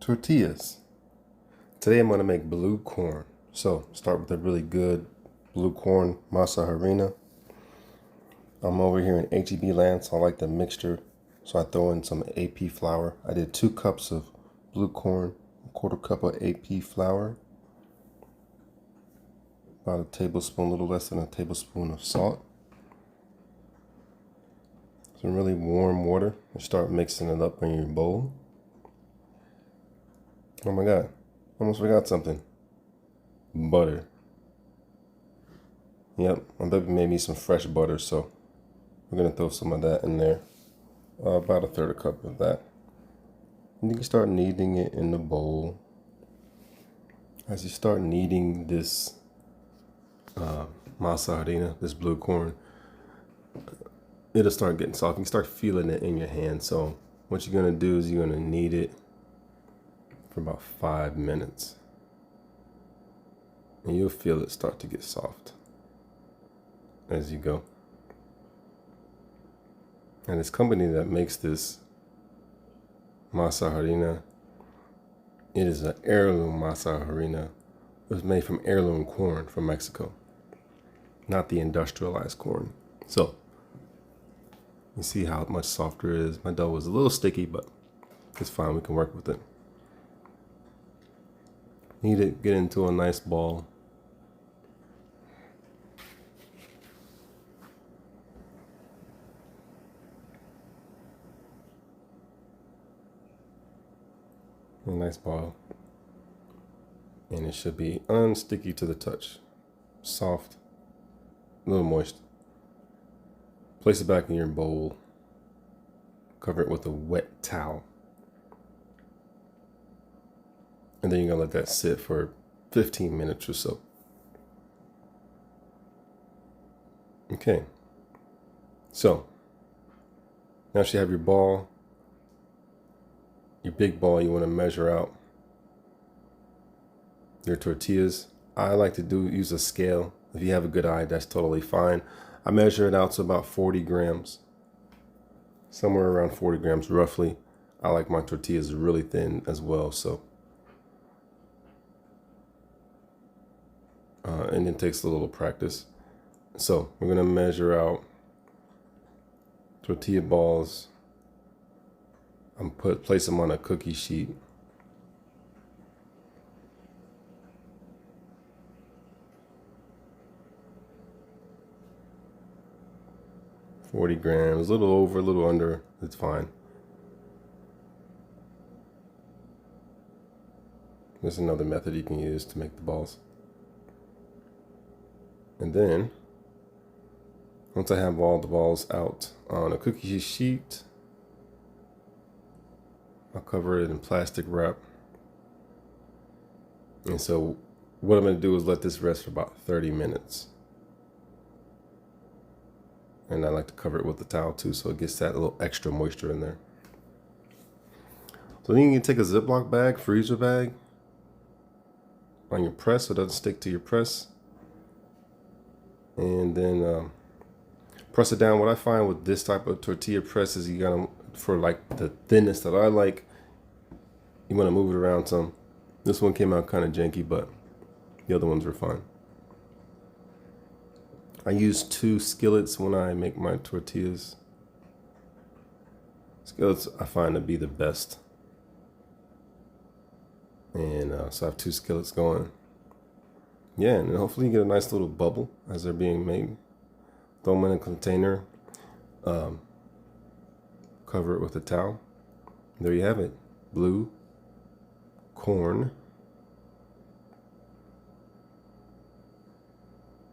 Tortillas. Today I'm going to make blue corn. So start with a really good blue corn masa harina. I'm over here in HEB land, so I like the mixture. So I throw in some AP flour. I did 2 cups of blue corn, a 1/4 cup of AP flour, about a tablespoon, a little less than a tablespoon of salt, some really warm water, and start mixing it up in your bowl. Oh my God, almost forgot something. Butter. Yep, my baby made me some fresh butter, so we're gonna throw some of that in there. About a 1/3 cup of that. And you can start kneading it in the bowl. As you start kneading this masa harina, this blue corn, it'll start getting soft. You can start feeling it in your hand. So what you're gonna do is you're gonna knead it for about 5 minutes. And you'll feel it start to get soft as you go. And this company that makes this masa harina, it is an heirloom masa harina. It was made from heirloom corn from Mexico, not the industrialized corn. So you see how much softer it is. My dough was a little sticky, but it's fine. We can work with it. Knead it, get into a nice ball. A nice ball. And it should be unsticky to the touch. Soft, a little moist. Place it back in your bowl. Cover it with a wet towel. And then you're gonna let that sit for 15 minutes or so. Okay. So, now you have your ball, your big ball. You wanna measure out your tortillas. I like to use a scale. If you have a good eye, that's totally fine. I measure it out to about 40 grams. Somewhere around 40 grams roughly. I like my tortillas really thin as well, so. And it takes a little practice. So we're gonna measure out tortilla balls. Place them on a cookie sheet. $40 grams, a little over, a little under, it's fine. There's another method you can use to make the balls. And then, once I have all the balls out on a cookie sheet, I'll cover it in plastic wrap. And so what I'm going to do is let this rest for about 30 minutes. And I like to cover it with a towel too, so it gets that little extra moisture in there. So then you can take a Ziploc bag, freezer bag, on your press so it doesn't stick to your press. And then press it down. What I find with this type of tortilla press is you gotta, for like the thinness that I like, you wanna move it around some. This one came out kind of janky, but the other ones were fine. I use 2 skillets when I make my tortillas. Skillets I find to be the best. And so I have 2 skillets going. Yeah, and hopefully you get a nice little bubble as they're being made. Throw them in a container. Cover it with a towel. There you have it. Blue corn